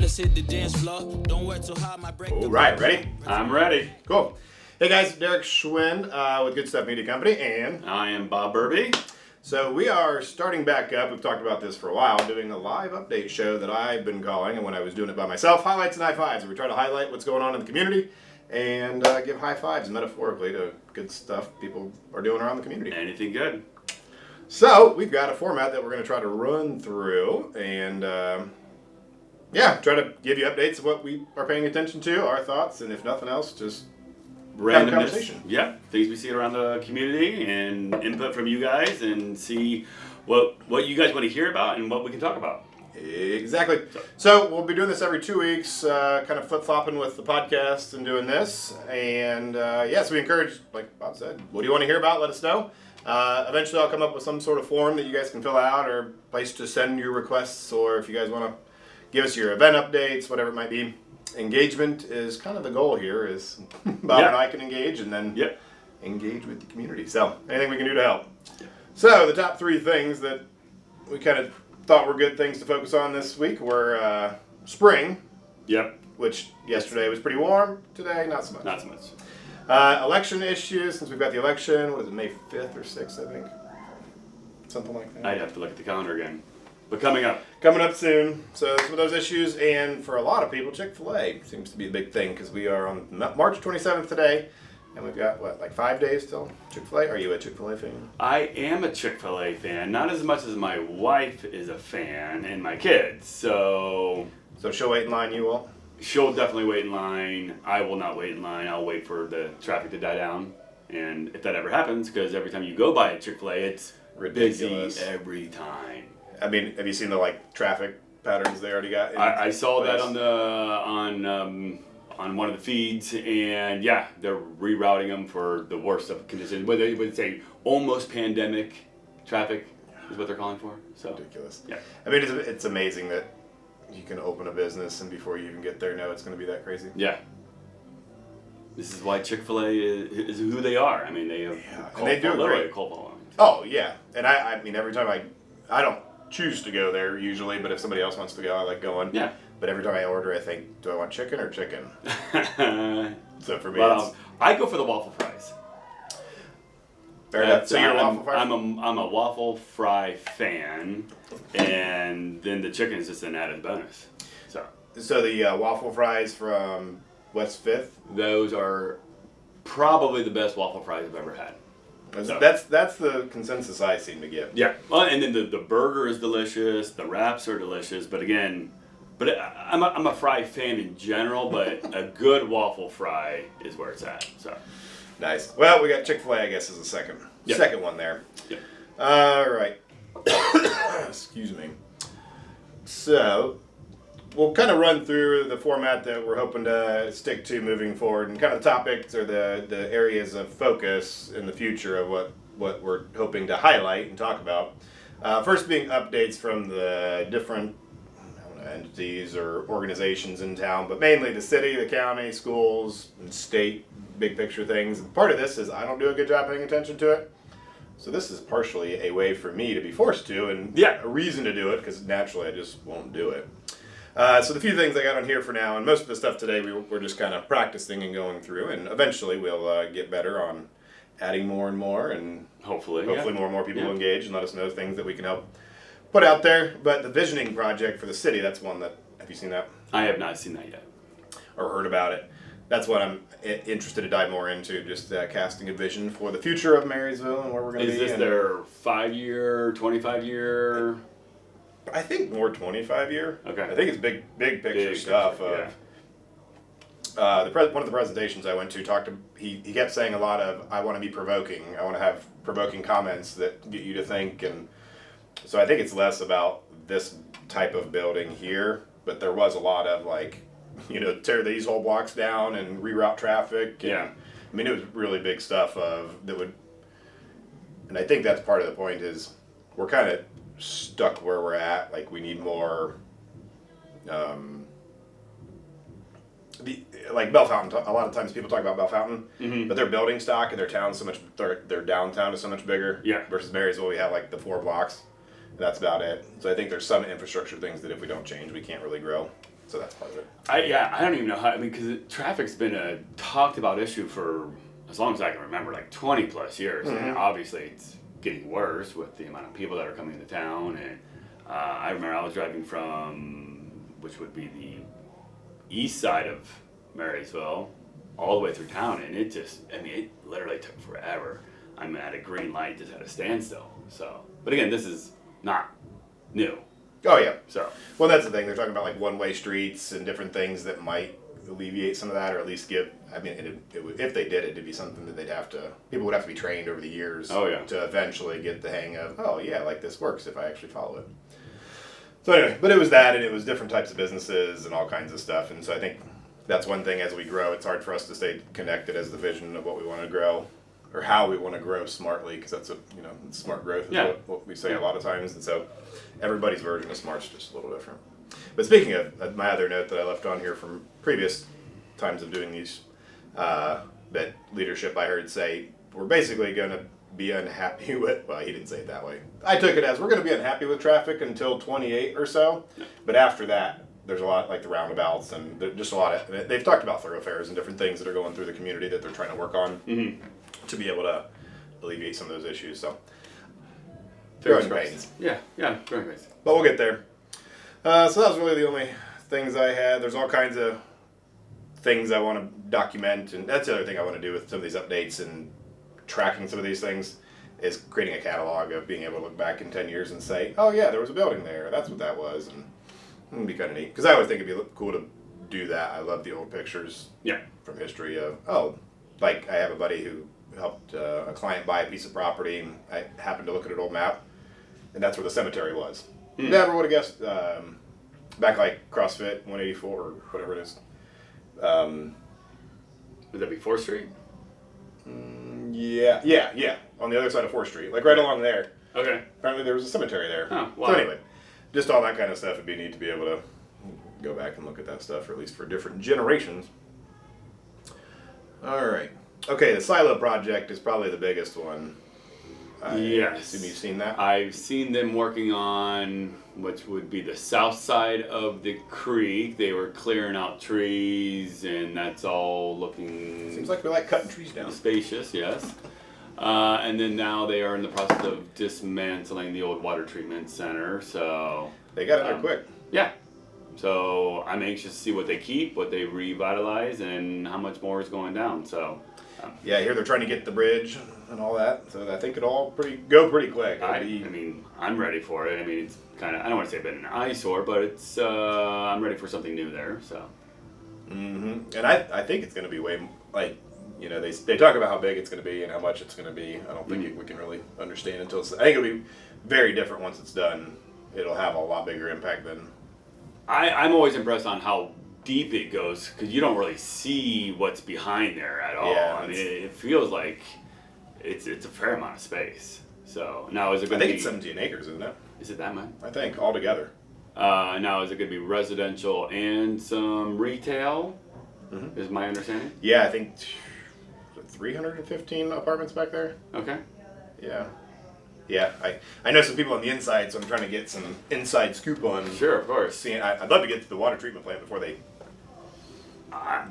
let's hit the dance floor. Don't work too hard, my break. All right, ready? I'm ready. Cool. Hey guys, Derek Schwinn with Good Stuff Media Company, and I am Bob Burby. So we are starting back up. We've talked about this for a while, doing a live update show that I've been calling, and when I was doing it by myself, highlights and high fives. We try to highlight what's going on in the community and give high fives metaphorically to good stuff people are doing around the community. Anything good? So we've got a format that we're going to try to run through and try to give you updates of what we are paying attention to, our thoughts, and if nothing else, just have a conversation. Yeah, things we see around the community and input from you guys and see what you guys want to hear about and what we can talk about. Exactly. So we'll be doing this every 2 weeks, kind of flip-flopping with the podcast and doing this. And so we encourage, like Bob said, what do you want to hear about? Let us know. Eventually I'll come up with some sort of form that you guys can fill out or place to send your requests, or if you guys want to give us your event updates, whatever it might be. Engagement is kind of the goal here, is Bob and I can engage and then engage with the community. So anything we can do to help. So the top 3 things that we kind of thought were good things to focus on this week were spring. Yep. Which yesterday was pretty warm. Today, not so much. Not so much. Election issues, since we've got the election. What is it, May 5th or 6th, I think? Something like that. I'd have to look at the calendar again. But coming up. Coming up soon. So some of those issues, and for a lot of people, Chick-fil-A seems to be a big thing, because we are on March 27th today, and we've got, like 5 days till Chick-fil-A? Are you a Chick-fil-A fan? I am a Chick-fil-A fan, not as much as my wife is a fan, and my kids, so she'll wait in line, you won't? She'll definitely wait in line. I will not wait in line. I'll wait for the traffic to die down, and if that ever happens, because every time you go by a Chick-fil-A, it's ridiculous. Busy every time. I mean, have you seen the traffic patterns they already got? I saw that on one of the feeds, and they're rerouting them for the worst of conditions. But they would say almost pandemic traffic is what they're calling for. So ridiculous. Yeah. I mean, it's amazing that you can open a business and before you even get there, know it's going to be that crazy. Yeah. This is why Chick-fil-A is who they are. I mean, they have and they do a great cult following. Oh yeah, and I mean every time I don't choose to go there usually, but if somebody else wants to go, I like going. Yeah. But every time I order, I think, do I want chicken or chicken? So for me, I go for the waffle fries. Fair enough. So you're a waffle fry? I'm a waffle fry fan, and then the chicken is just an added bonus. So the waffle fries from West 5th? Those are probably the best waffle fries I've ever had. So. That's the consensus I seem to get. Yeah. Well, and then the burger is delicious. The wraps are delicious. But again, I'm a fry fan in general. But a good waffle fry is where it's at. So nice. Well, we got Chick-fil-A, I guess, as a second one there. Yep. All right. Excuse me. So we'll kind of run through the format that we're hoping to stick to moving forward, and kind of the topics or the areas of focus in the future of what we're hoping to highlight and talk about. First being updates from the different entities or organizations in town, but mainly the city, the county, schools, and state, big picture things. And part of this is I don't do a good job paying attention to it. So this is partially a way for me to be forced to, and a reason to do it, because naturally I just won't do it. So the few things I got on here for now, and most of the stuff today we're just kind of practicing and going through, and eventually we'll get better on adding more and more, and hopefully more and more people will engage and let us know things that we can help put out there. But the visioning project for the city, that's one that, have you seen that? I have not seen that yet. Or heard about it. That's what I'm interested to dive more into, just casting a vision for the future of Marysville and where we're going to be. Is this their 5-year, 25-year? I think more 25-year. Okay. I think it's big picture stuff. One of the presentations I went to he kept saying a lot of, I want to be provoking. I want to have provoking comments that get you to think. And so I think it's less about this type of building here, but there was a lot of tear these whole blocks down and reroute traffic. And, I mean, it was really big stuff and I think that's part of the point is we're kind of stuck where we're at. We need more Bell Fountain. A lot of times people talk about Bell Fountain, but their building stock and their town their downtown is so much bigger. Versus Marysville, we have the 4 blocks. And that's about it. So I think there's some infrastructure things that if we don't change, we can't really grow. So that's part of it. I don't even know how. I mean, because traffic's been a talked about issue for as long as I can remember, like 20 plus years, and obviously it's getting worse with the amount of people that are coming into town. And I remember I was driving from, which would be the east side of Marysville, all the way through town, and it just, I mean, it literally took forever. I'm at a green light, just at a standstill. So, but again, this is not new. Oh yeah. So, well, that's the thing. They're talking about like one-way streets and different things that might alleviate some of that, or at least give. I mean, it would, if they did it, it'd be something that they'd have to. People would have to be trained over the years. Oh, yeah. To eventually get the hang of. Oh yeah, like this works if I actually follow it. So anyway, but it was that, and it was different types of businesses and all kinds of stuff, and so I think that's one thing as we grow. It's hard for us to stay connected as the vision of what we want to grow. Or how we want to grow smartly, because that's smart growth is what we say a lot of times, and so everybody's version of smart's just a little different. But speaking of my other note that I left on here from previous times of doing these, that leadership I heard say we're basically going to be unhappy with. Well, he didn't say it that way. I took it as we're going to be unhappy with traffic until 28 or so, but after that. There's a lot like the roundabouts and just a lot of. They've talked about thoroughfares and different things that are going through the community that they're trying to work on to be able to alleviate some of those issues. So, growing pains. Yeah, growing pains. But we'll get there. So that was really the only things I had. There's all kinds of things I want to document, and that's the other thing I want to do with some of these updates and tracking some of these things is creating a catalog of being able to look back in 10 years and say, oh yeah, there was a building there. That's what that was. And it'd be kind of neat, because I always think it'd be cool to do that. I love the old pictures from history of, like I have a buddy who helped a client buy a piece of property, and I happened to look at an old map, and that's where the cemetery was. Never would have guessed, back like CrossFit 184 or whatever it is. Would that be 4th Street? Yeah, on the other side of 4th Street, like right along there. Okay. Apparently there was a cemetery there. Oh, wow. So anyway. Just all that kind of stuff would be neat to be able to go back and look at that stuff, or at least for different generations. All right. Okay, the silo project is probably the biggest one. Yes. Assume you've seen that? I've seen them working on, which would be the south side of the creek. They were clearing out trees, and that's all looking... Seems like we like cutting trees down. Spacious, yes. And then now they are in the process of dismantling the old water treatment center, so... They got it there quick. Yeah. So I'm anxious to see what they keep, what they revitalize, and how much more is going down, so... Yeah, here they're trying to get the bridge and all that, so I think it'll all go pretty quick. I mean, I'm ready for it. I mean, it's kind of, I don't want to say it's been an eyesore, but it's, I'm ready for something new there, so... And I think it's going to be way, like... they talk about how big it's going to be and how much it's going to be. I don't think we can really understand until it's... I think it'll be very different once it's done. It'll have a lot bigger impact than... I'm always impressed on how deep it goes, because you don't really see what's behind there at all. Yeah, I mean, it feels like it's a fair amount of space. So now is it going to be... I think it's 17 acres, isn't it? Is it that much? I think, altogether. Now is it going to be residential and some retail? Is my understanding? Yeah, I think... 315 apartments back there. Okay. Yeah. I know some people on the inside, so I'm trying to get some inside scoop on. Sure, of course. Seeing, I'd love to get to the water treatment plant before they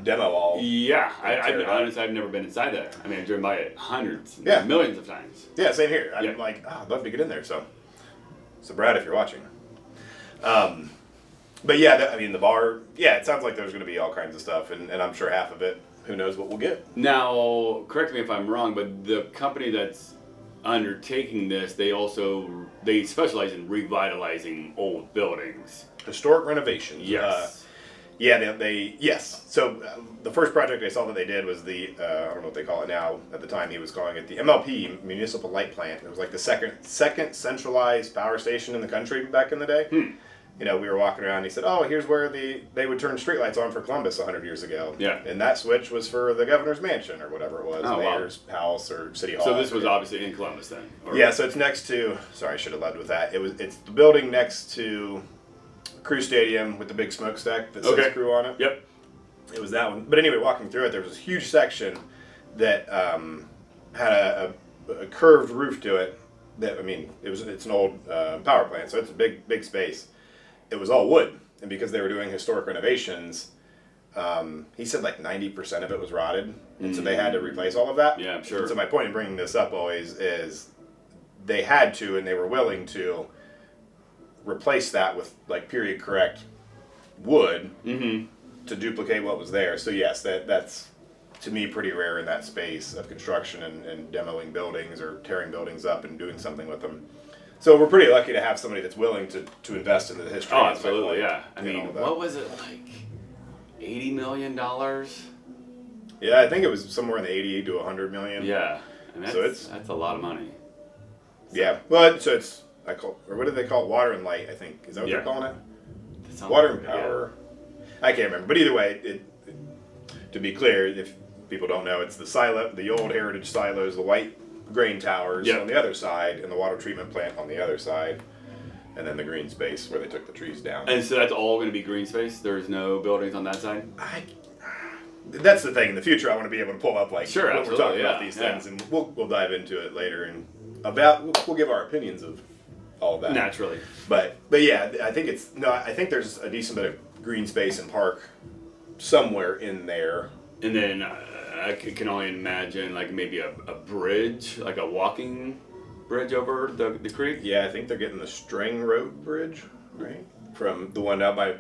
demo all. Yeah, honestly, I've never been inside there. I mean, I've driven by it hundreds, millions of times. Yeah, same here. I'm like, I'd love to get in there. So Brad, if you're watching. But yeah, I mean, the bar. Yeah, it sounds like there's going to be all kinds of stuff, and I'm sure half of it. Who knows what we'll get? Now, correct me if I'm wrong, but the company that's undertaking this, they specialize in revitalizing old buildings. Historic renovations. Yes. Yes. So the first project I saw that they did was the I don't know what they call it now. At the time, he was calling it the MLP, Municipal Light Plant. It was like the second centralized power station in the country back in the day. We were walking around and he said, oh, here's where they would turn streetlights on for Columbus 100 years ago. Yeah. And that switch was for the governor's mansion or whatever it was, mayor's house or city hall. So this was obviously in Columbus then? Yeah, so it's next to, sorry, I should have led with that. It's the building next to Crew Stadium with the big smokestack that says Crew on it. Yep. It was that one. But anyway, walking through it, there was this huge section that had a curved roof to it. That, I mean, it's an old power plant, so it's a big space. it was all wood, and because they were doing historic renovations, he said like 90% of it was rotted, and so they had to replace all of that. Yeah, I'm sure. And so my point in bringing this up always is they had to, and they were willing to replace that with like period correct wood to duplicate what was there. So yes, that's to me pretty rare in that space of construction and demoing buildings or tearing buildings up and doing something with them. So we're pretty lucky to have somebody that's willing to invest in the history. Oh, absolutely, yeah. I and mean, all that. what was it, like $80 million? Yeah, I think it was somewhere in the 80 to 100 million. Yeah, and that's, So that's a lot of money. Yeah, well, so it's or what do they call it? Water and light, I think. Is that what they're calling it? That sounds Water like and it, power. I can't remember, but either way, to be clear, if people don't know, it's the silo, the old heritage silos, the white grain towers on the other side, and the water treatment plant on the other side, and then the green space where they took the trees down. And so that's all going to be green space? There's no buildings on that side? That's the thing. In the future, I want to be able to pull up like Sure, when we're talking absolutely, about these things, and we'll dive into it later and we'll give our opinions of all of that. Naturally. But yeah, I think I think there's a decent bit of green space and park somewhere in there. And then I can only imagine like maybe a bridge, like a walking bridge over the creek. Yeah, I think they're getting the String Road Bridge, right? From the one out by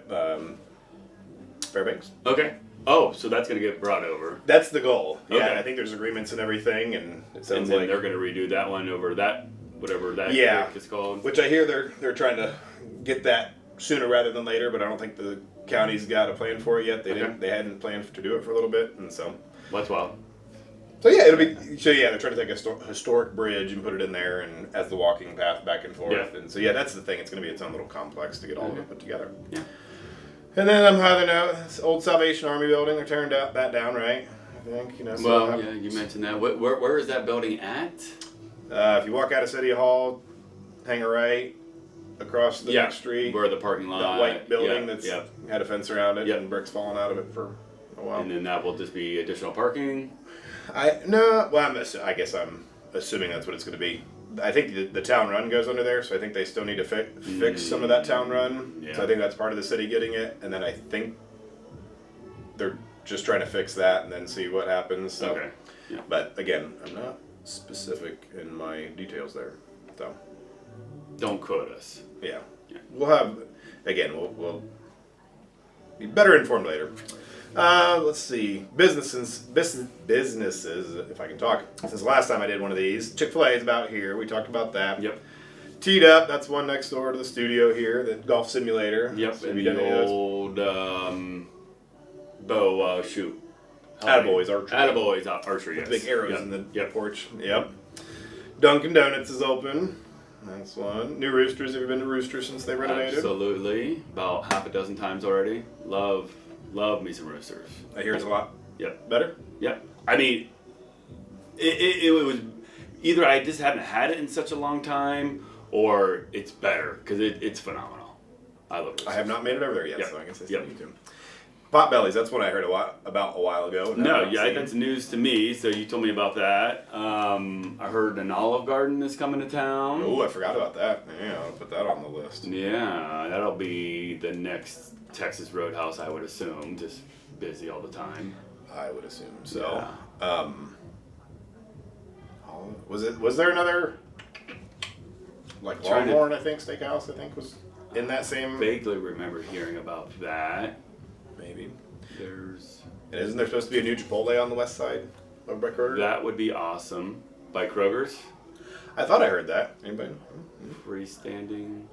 Fairbanks. Okay. Oh, so that's going to get brought over. That's the goal. Yeah, Okay. and I think there's agreements and everything, and it And sounds then like they're going to redo that one over that, whatever that creek is called. Which I hear they're trying to get that sooner rather than later, but I don't think the county's got a plan for it yet. They hadn't planned to do it for a little bit, and so. Well, that's wild. So yeah, they're trying to take a historic bridge and put it in there, and as the walking path back and forth, and so that's the thing. It's going to be its own little complex to get all of it put together. Yeah. And then on another note, this old Salvation Army building, they're tearing that down, right? I think Well, yeah, you mentioned that. Where is that building at? If you walk out of City Hall, hang a right across the next street, where the parking lot, that white building that's had a fence around it and bricks falling out of it for a while. And then that will just be additional parking. I guess I'm assuming that's what it's going to be. I think the town run goes under there, so I think they still need to fix some of that town run. Yeah. So I think that's part of the city getting it, and then I think they're just trying to fix that and then see what happens. So. Okay. Yeah. But again, I'm not specific in my details there, so. Don't quote us. Yeah. We'll be better informed later. Let's see. Businesses, if I can talk. Since the last time I did one of these, Chick-fil-A is about here. We talked about that. Yep. Teed Up, that's one next door to the studio here, the golf simulator. Yep. So and the old bow shoot. Attaboys Archery. Attaboys Archery, yes. With big arrows in the porch. Yep. Dunkin' Donuts is open. That's one. New Roosters. Have you been to Roosters since they renovated? Absolutely. About half a dozen times already. Love me some Roosters. I hear it's a lot. Yep. Better? Yep. I mean, it was either I just haven't had it in such a long time, or it's better because it's phenomenal. I love Roosters. I have not made it over there yet, Yep. so I guess I still need to. Potbellies, that's one I heard about a while ago. That's news to me. So you told me about that. I heard an Olive Garden is coming to town. Oh, I forgot about that. Yeah, I'll put that on the list. Yeah, that'll be the next Texas Roadhouse, I would assume. Just busy all the time. I would assume so. Yeah. Was there another like Longhorn? I think Steakhouse. I think was in that same. Vaguely remember hearing about that. Maybe. And isn't there supposed to be a new Chipotle on the west side of by Kroger? That would be awesome. By Kroger's? I thought I heard that. Anybody? Freestanding.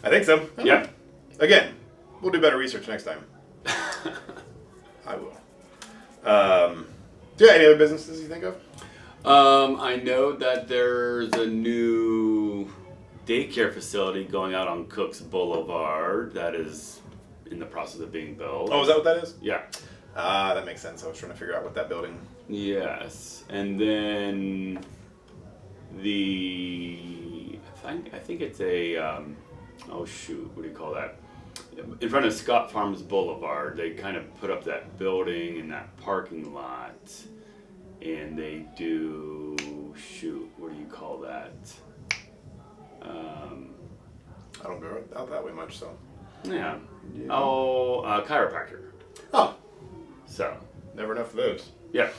I think so. Yep. Again, we'll do better research next time. I will. Any other businesses you think of? I know that there's a new daycare facility going out on Cooks Boulevard that is in the process of being built. Oh, is that what that is? Yeah. That makes sense. I was trying to figure out what that building. Yes, and then I think it's a what do you call that? In front of Scott Farms Boulevard, they kind of put up that building in that parking lot, and they do what do you call that? I don't go out that way much, so. Yeah. Oh, chiropractor. Oh, So, never enough of those. yeah.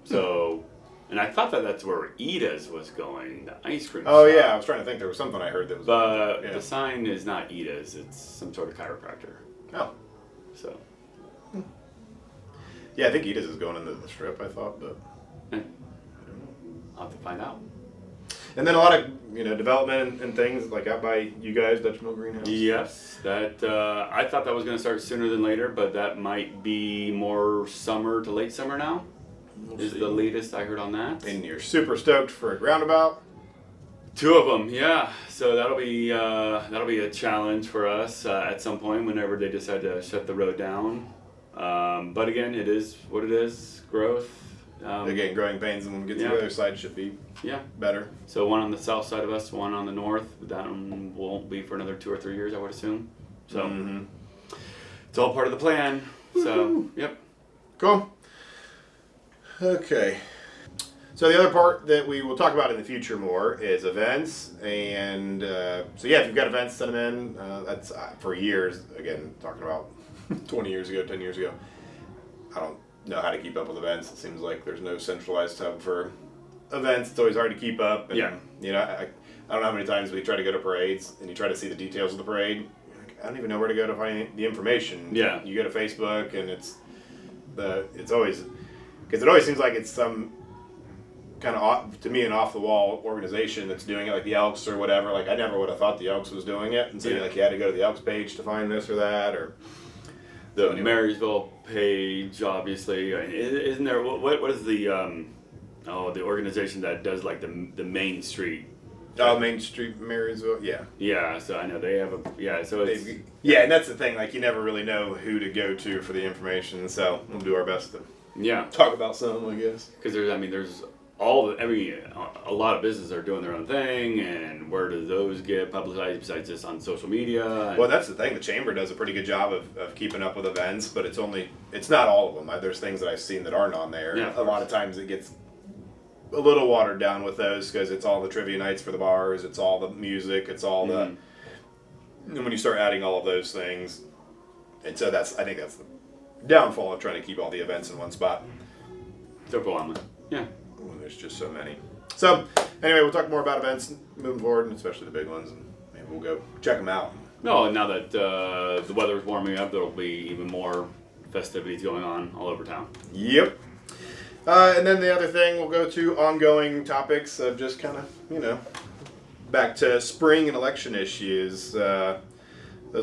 So, and I thought that's where Ida's was going, the ice cream Oh shop. yeah, I was trying to think. There was something I heard that was. But yeah. the sign is not Ida's, it's some sort of chiropractor. Oh. So, Yeah, I think Edith's is going into the strip. I thought, but. I'll have to find out. And then a lot of development and things like out by you guys, Dutch Mill Greenhouse. Yes, that I thought that was going to start sooner than later, but that might be more summer to late summer now. We'll Is see. the latest I heard on that. And you're super stoked for a roundabout. 2 of them, yeah. So that'll be a challenge for us at some point whenever they decide to shut the road down. But again, it is what it is. Growth. Again, growing pains, and when we get to Yeah. the other side should be Yeah. better. So one on the south side of us, one on the north. That one won't be for another 2 or 3 years, I would assume. So it's all part of the plan. So yep. Cool. Okay. So the other part that we will talk about in the future more is events, and so yeah, if you've got events, send them in. That's for years. Again, talking about 20 years ago, 10 years ago. I don't know how to keep up with events. It seems like there's no centralized hub for events. It's always hard to keep up. And, Yeah. I don't know how many times we try to go to parades and you try to see the details of the parade. You're like, I don't even know where to go to find the information. Yeah. You go to Facebook and it's always, because it always seems like it's some kind of, to me, an off the wall organization that's doing it, like the Elks or whatever. Like I never would have thought the Elks was doing it, and so Yeah. you had to go to the Elks page to find this or that, or The anyway. Marysville page, obviously. Isn't there? What is the the organization that does like the Main Street? Main Street, Marysville. Yeah. Yeah, so I know they have a so it's Yeah, and that's the thing. Like, you never really know who to go to for the information. So we'll do our best to yeah, talk about some, I guess. because there's a lot of businesses are doing their own thing, and where do those get publicized besides just on social media? Well, that's the thing. The chamber does a pretty good job of keeping up with events, but it's not all of them. There's things that I've seen that aren't on there. Yeah, of a lot of times it gets a little watered down with those because it's all the trivia nights for the bars, it's all the music, it's all the. And when you start adding all of those things, and so I think that's the downfall of trying to keep all the events in one spot. So go on, yeah. When there's just so many. So anyway, we'll talk more about events moving forward, and especially the big ones, and maybe we'll go check them out. No, now that the weather's warming up, there'll be even more festivities going on all over town. Yep. And then the other thing, we'll go to ongoing topics of just kind of, back to spring and election issues. Those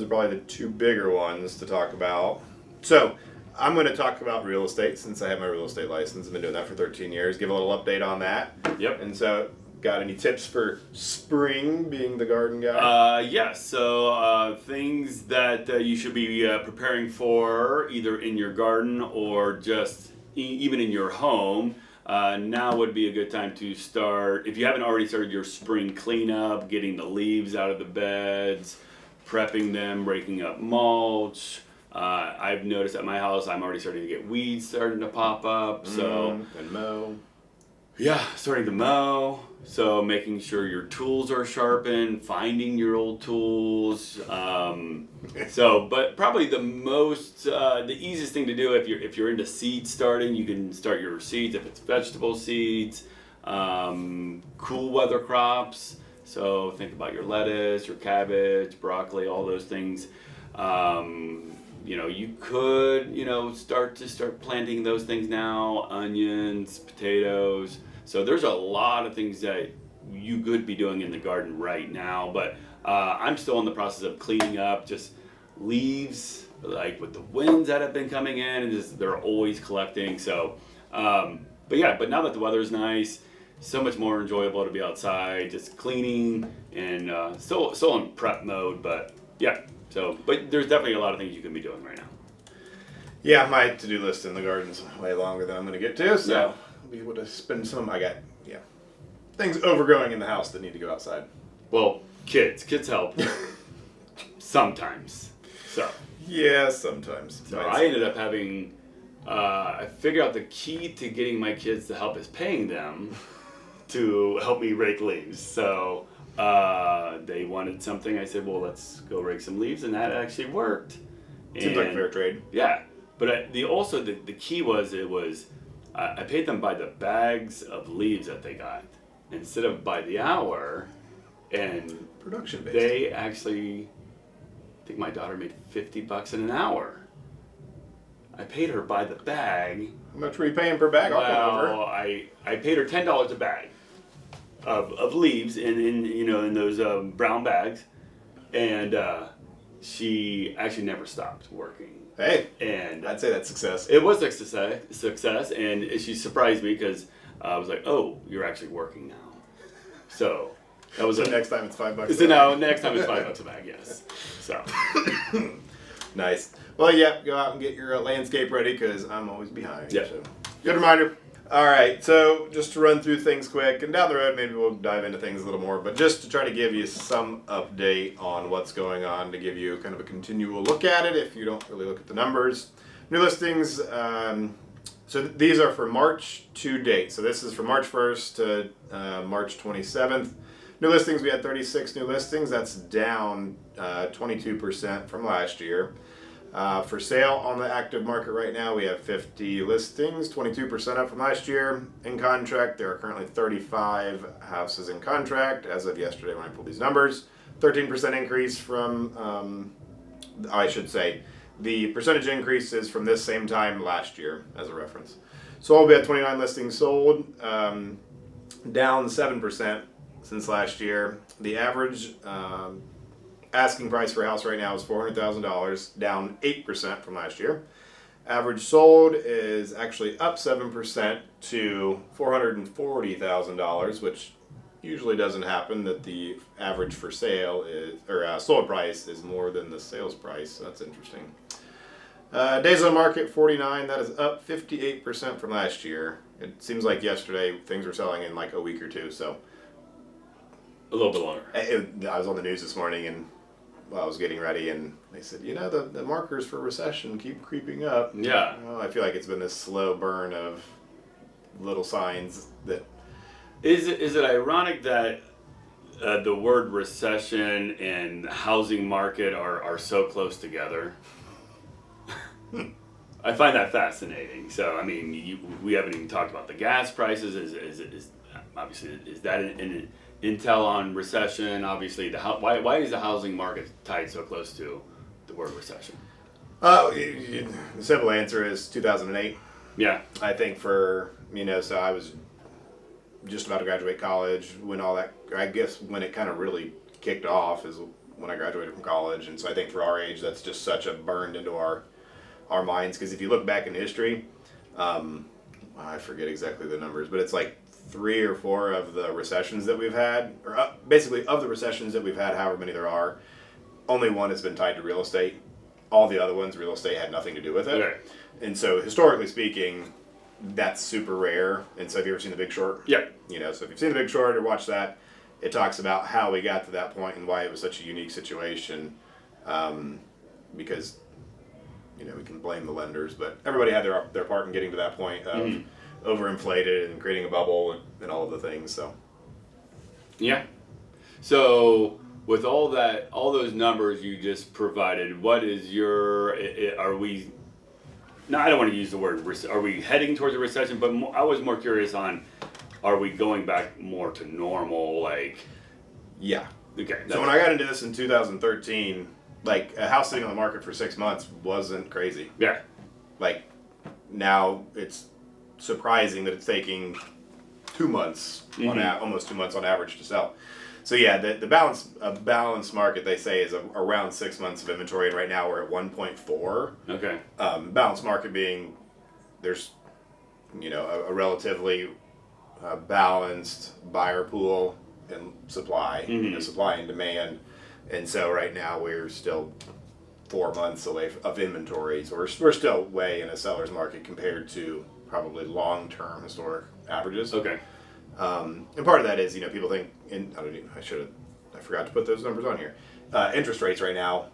are probably the 2 bigger ones to talk about. So I'm going to talk about real estate since I have my real estate license. I've been doing that for 13 years. Give a little update on that. Yep. And so, got any tips for spring, being the garden guy? So things that you should be preparing for either in your garden or just even in your home. Now would be a good time to start, if you haven't already started your spring cleanup, getting the leaves out of the beds, prepping them, breaking up mulch. I've noticed at my house I'm already starting to get weeds starting to pop up. So And mow. yeah, starting to mow. So making sure your tools are sharpened, finding your old tools. But probably the easiest thing to do if you're into seed starting, you can start your seeds if it's vegetable seeds, cool weather crops. So think about your lettuce, your cabbage, broccoli, all those things. You could start planting those things now, onions, potatoes. So there's a lot of things that you could be doing in the garden right now, but I'm still in the process of cleaning up just leaves, like with the winds that have been coming in, and they're always collecting. So, but now that the weather's nice, so much more enjoyable to be outside, just cleaning and still in prep mode, but yeah. So, but there's definitely a lot of things you can be doing right now. Yeah, my to-do list in the garden's way longer than I'm going to get to, so Yeah. I'll be able to spend some. I got, things overgrowing in the house that need to go outside. Well, kids help sometimes. So Yeah, sometimes. I ended up having, I figured out the key to getting my kids to help is paying them to help me rake leaves. So They wanted something. I said, well, let's go rake some leaves, and that actually worked. Seems like a fair trade. Yeah, but the key was I paid them by the bags of leaves that they got instead of by the hour, and Production based. they actually, I think my daughter made $50 in an hour. I paid her by the bag. How much were you paying per bag? I'll come over. Well, I paid her $10 a bag of leaves in those brown bags, and she actually never stopped working. Hey, And I'd say that's success. it was a success, and she surprised me because I was like, "Oh, you're actually working now." So that was So next time it's $5. So now next time it's $5 a bag. Yes. So Nice. Well, yeah, go out and get your landscape ready because I'm always behind. Yeah. So. Good reminder. All right, so just to run through things quick, and down the road maybe we'll dive into things a little more, but just to try to give you some update on what's going on, to give you kind of a continual look at it if you don't really look at the numbers. New listings, so these are for March to date. So this is from March 1st to March 27th. New listings, we had 36 new listings. That's down 22% from last year. For sale on the active market right now, we have 50 listings, 22% up from last year. In contract, there are currently 35 houses in contract as of yesterday when I pulled these numbers. 13% increase from, I should say, the percentage increase is from this same time last year as a reference. Sold, we had 29 listings sold, down 7% since last year. The average asking price for a house right now is $400,000, down 8% from last year. Average sold is actually up 7% to $440,000, which usually doesn't happen, that the average for sale is, or sold price is more than the sales price. So that's interesting. Days on market, 49. That is up 58% from last year. It seems like yesterday things were selling in like a week or two, so. a little bit longer. I was on the news this morning and I was getting ready, and they said, the markers for recession keep creeping up. Yeah. I feel like it's been this slow burn of little signs that. Is it ironic that the word recession and housing market are so close together? I find that fascinating. So, I mean, we haven't even talked about the gas prices. Is obviously, is that an intel on recession? Obviously, why is the housing market tied so close to the word recession? The simple answer is 2008. Yeah. I think for, so I was just about to graduate college when all that, I guess when it kind of really kicked off is when I graduated from college. And so I think for our age, that's just such a burned into our minds. Because if you look back in history, I forget exactly the numbers, but it's like 3 or 4 of the recessions that we've had, or basically of the recessions that we've had, however many there are, only one has been tied to real estate. All the other ones, real estate had nothing to do with it. Okay. And so historically speaking, that's super rare. And so have you ever seen The Big Short? Yeah. So if you've seen The Big Short or watched that, it talks about how we got to that point and why it was such a unique situation. Because, we can blame the lenders, but everybody had their part in getting to that point of overinflated and creating a bubble and all of the things. So. Yeah. So with all those numbers you just provided, what is your? Are we? No, I don't want to use the word. Are we heading towards a recession? But I was more curious on, are we going back more to normal? Like. Yeah. Okay. So when I got into this in 2013, like a house sitting on the market for 6 months wasn't crazy. Yeah. Like now it's surprising that it's taking 2 months almost 2 months on average to sell. So yeah, the balanced market they say is around 6 months of inventory, and right now we're at 1.4. Okay. Balanced market being there's a relatively balanced buyer pool and supply, supply and demand, and so right now we're still 4 months away of inventory, so we're still way in a seller's market compared to probably long-term historic averages. Okay. And part of that is, people think, I forgot to put those numbers on here. Interest rates right now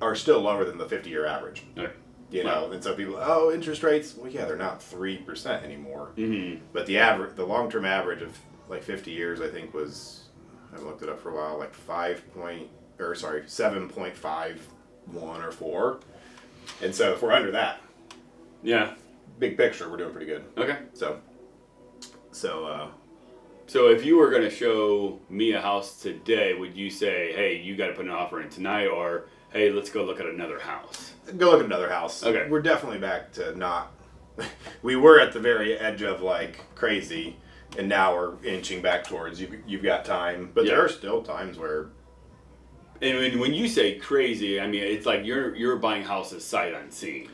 are still lower than the 50-year average. Okay. And so people, interest rates, well, yeah, they're not 3% anymore. Mm-hmm. But the long-term average of like 50 years, I think was, I looked it up for a while, like 7.51 or 4. And so if we're under that, Yeah. big picture, we're doing pretty good. Okay. So if you were going to show me a house today, would you say, hey, you got to put an offer in tonight, or hey, let's go look at another house? go look at another house. Okay. We're definitely back to not. We were at the very edge of like crazy, and now we're inching back towards you've got time, but there are still times where. And when you say crazy, I mean it's like you're buying houses sight unseen.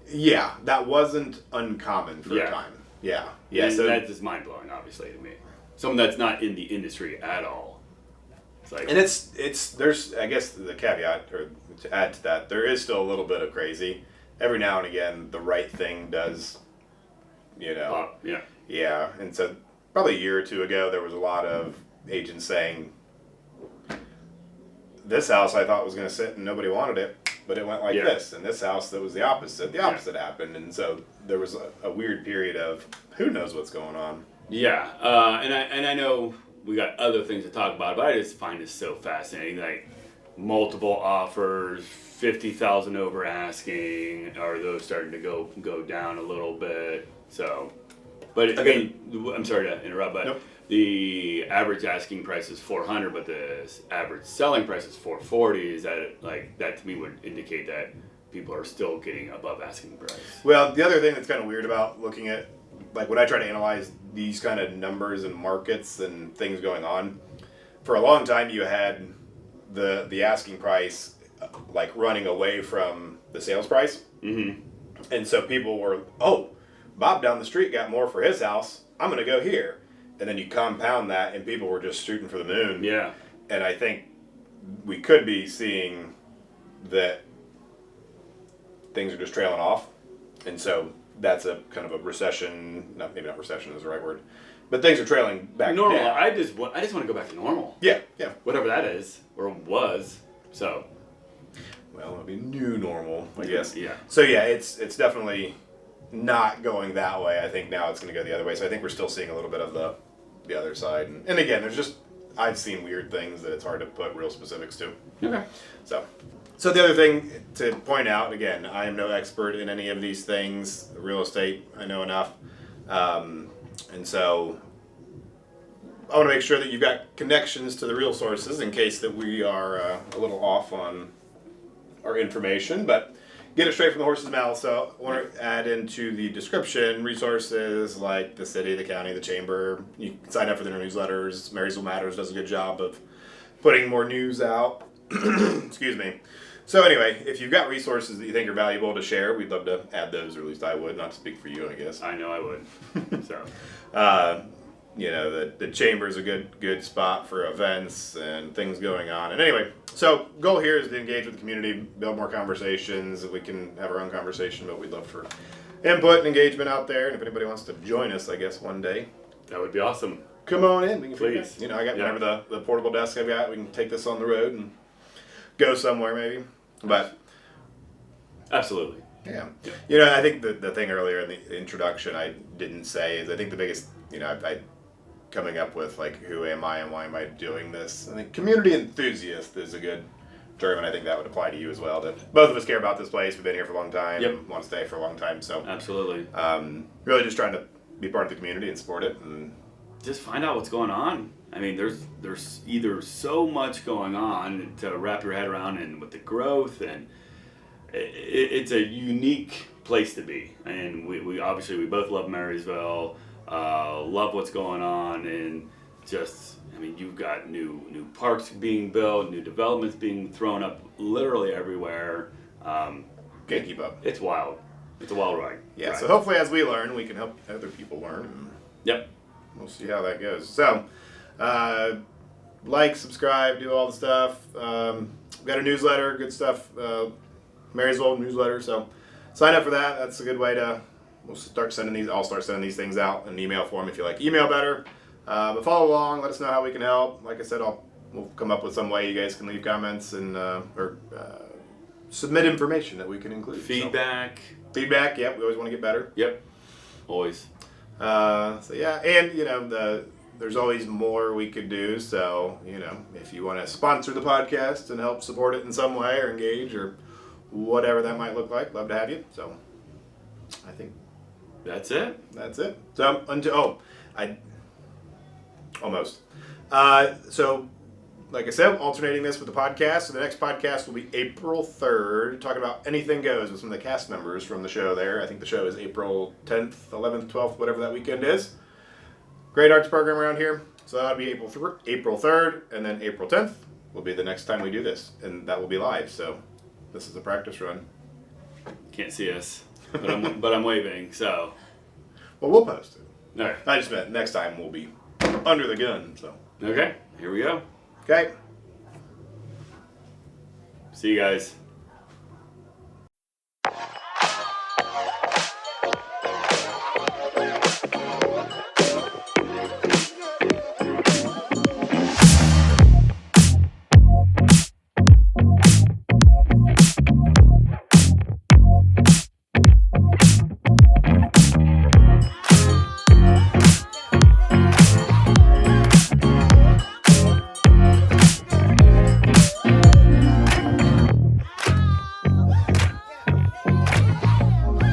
Yeah, that wasn't uncommon for a time. Yeah. And So that's just mind blowing, obviously, to me. Someone that's not in the industry at all. It's like, and it's there's, I guess the caveat, or to add to that, there is still a little bit of crazy. Every now and again, the right thing does, Yeah, and so probably a year or two ago, there was a lot of agents saying, this house I thought was going to sit and nobody wanted it, but it went like this. And this house that was the opposite happened. And so there was a weird period of who knows what's going on. Yeah, and I know we got other things to talk about, but I just find this so fascinating. Like multiple offers, 50,000 over asking. Are those starting to go down a little bit? So, but I mean, I'm sorry to interrupt, but the average asking price is 400, but the average selling price is 440. Is that like that to me would indicate that people are still getting above asking price? Well, the other thing that's kind of weird about looking at, like when I try to analyze these kind of numbers and markets and things going on, for a long time you had the asking price like running away from the sales price. Mm-hmm. And so people were, Bob down the street got more for his house, I'm going to go here. And then you compound that and people were just shooting for the moon. Yeah. And I think we could be seeing that things are just trailing off. And so that's a kind of a recession, maybe not recession is the right word, but things are trailing back normal. down. I just want to go back to normal. Yeah. Whatever that is, or was. So. Well, it'll be new normal, I guess. Yeah. So yeah, it's definitely not going that way. I think now it's going to go the other way. So I think we're still seeing a little bit of the other side. And again, there's just, I've seen weird things that it's hard to put real specifics to. Okay. So the other thing to point out, again, I am no expert in any of these things. Real estate, I know enough. And so I want to make sure that you've got connections to the real sources in case that we are a little off on our information, but get it straight from the horse's mouth. So I want to add into the description resources like the city, the county, the chamber. You can sign up for their newsletters. Marysville Matters does a good job of putting more news out. Excuse me. So anyway, if you've got resources that you think are valuable to share, we'd love to add those, or at least I would. Not to speak for you, I guess. I know I would. So. The chamber is a good spot for events and things going on. And anyway, so goal here is to engage with the community, build more conversations. We can have our own conversation, but we'd love for input and engagement out there. And if anybody wants to join us, I guess one day, that would be awesome. come on in. We can Please. I got whenever the portable desk I've got, we can take this on the road and go somewhere maybe. But absolutely. Yeah. I think the thing earlier in the introduction I didn't say is I think the biggest, I coming up with like who am I and why am I doing this? I think community enthusiast is a good term, and I think that would apply to you as well. That both of us care about this place. We've been here for a long time. Yep. Want to stay for a long time. So absolutely. Really just trying to be part of the community and support it and just find out what's going on. I mean, there's either so much going on to wrap your head around, and with the growth, and it's a unique place to be. And we obviously we both love Marysville. Love what's going on, and just, I mean, you've got new parks being built, new developments being thrown up literally everywhere. can't keep up. It's wild. It's a wild ride. Yeah, right. So hopefully as we learn, we can help other people learn. And Yep. we'll see how that goes. So, like, subscribe, do all the stuff. We've got a newsletter, good stuff, Marysville newsletter. So sign up for that. That's a good way to. I'll start sending these things out in email form if you like email better. But follow along. Let us know how we can help. Like I said, we'll come up with some way you guys can leave comments and or submit information that we can include. Feedback. Feedback. Yep. We always want to get better. Yep. Always. So yeah, and the there's always more we could do. So, if you want to sponsor the podcast and help support it in some way or engage or whatever that might look like, love to have you. So, I think that's it. So, almost. So, like I said, alternating this with the podcast. So the next podcast will be April 3rd, talking about Anything Goes with some of the cast members from the show there. I think the show is April 10th, 11th, 12th, whatever that weekend is. Great arts program around here. So that'll be April 3rd, and then April 10th will be the next time we do this. And that will be live, so this is a practice run. Can't see us, but I'm waving, so. Well, we'll post it. All right. I just meant next time we'll be under the gun, so. Okay, here we go. Okay. See you guys.